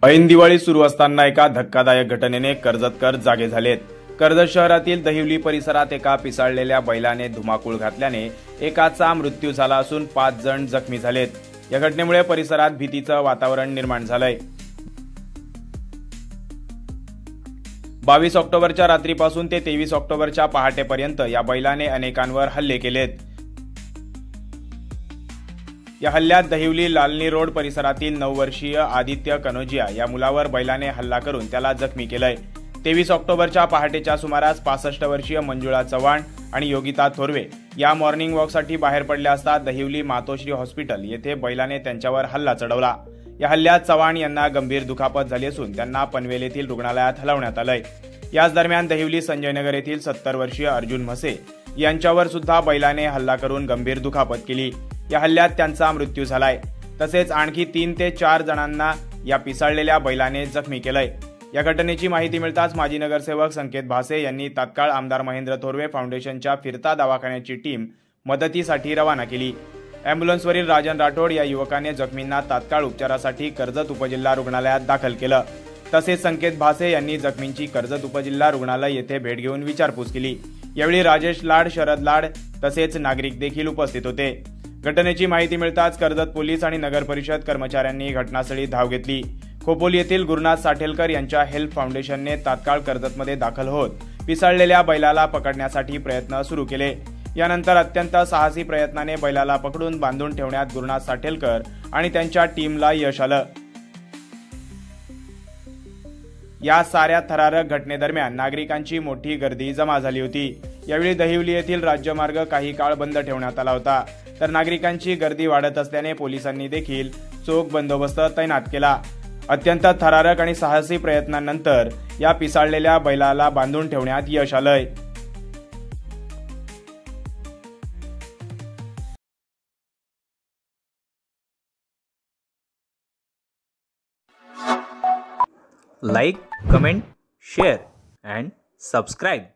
ऐन दिवाळी सुरू असताना एका धक्कादायक घटनेने कर्जतकर जागे झालेत। कर्जत शहरातील दहिवली परिसरात एका पिसाळलेल्या बैलाने धुमाकूळ घातल्याने एकाचा मृत्यू झाला असून 5 जण जखमी झालेत। या घटनेमुळे परिसरात भीतीचं वातावरण निर्माण झालंय। 22 ऑक्टोबरच्या रात्रीपासून ते 23 ऑक्टोबरच्या पहाटेपर्यंत या बैलाने अनेकांवर हल्ले केलेत। या हल्ल्यात दहिवली लालनी रोड परिसरातील 9 वर्षीय आदित्य कनोजिया या मुलावर बैलाने हल्ला करून त्याला जखमी केलंय। 23 ऑक्टोबरच्या पहाटेच्या सुमारास 65 वर्षीय मंजुळा चव्हाण आणि योगिता थोरवे या मॉर्निंग वॉकसाठी बाहेर पडल्या असता दहिवली मातोश्री हॉस्पिटल येथे बैलाने त्यांच्यावर हल्ला चढवला। या हल्ल्यात चव्हाण यांना गंभीर दुखापत झाली असून त्यांना पनवेल येथील रुग्णालयात हलवण्यात आलंय। याच दरम्यान दहिवली संजयनगर येथील 70 वर्षीय अर्जुन म्हसे यांच्यावर सुद्धा बैलाने हल्ला करून गंभीर दुखापत केली। या हल्ल्यात त्यांचा मृत्यू झालाय। तसेच आणखी 3 ते 4 जणांना या पिसाळलेल्या बैलाने जखमी केलंय। या घटनेची माहिती मिळताच माजी नगरसेवक संकेत भासे यांनी तात्काळ आमदार महेंद्र थोरवे फाउंडेशनच्या फिरता दवाखान्याची टीम मदतीसाठी रवाना केली। अँब्युलन्सवरील राजन राठोड या युवकाने जखमींना तात्काळ उपचारासाठी कर्जत उपजिल्हा रुग्णालयात दाखल केलं। तसेच संकेत भासे यांनी जखमींची कर्जत उपजिल्हा रुग्णालय येथे भेट घेऊन विचारपूस केली। यावेळी राजेश लाड, शरद लाड तसेच नागरिक देखील उपस्थित होते। घटनेची माहिती मिळताच कर्जत पोलीस आणि नगर परिषद कर्मचाऱ्यांनी घटनास्थळी धाव घेतली। खोपोली येथील गुरुनाथ साठेलकर यांच्या हेल्प फाउंडेशनने तात्काळ कर्जतमध्ये दाखल होत पिसाळलेल्या बैलाला पकडण्यासाठी प्रयत्न सुरू केले। यानंतर अत्यंत साहसी प्रयत्नाने बैलाला पकडून बांधून ठेवण्यात गुरुनाथ साठेलकर आणि त्यांच्या टीमला यश आलं। या साऱ्या थरारक घटनेदरम्यान नागरिकांची मोठी गर्दी जमा झाली होती। यावेळी दहिवली येथील राज्यमार्ग काही काळ बंद ठेवण्यात आला होता, तर नागरिकांची गर्दी वाढत असल्याने पोलिसांनी देखील चोख बंदोबस्त तैनात केला। अत्यंत थरारक आणि साहसी प्रयत्नांनंतर या पिसाळलेल्या बैलाला बांधून ठेवण्यात यश आलंय। Like, comment, share and subscribe.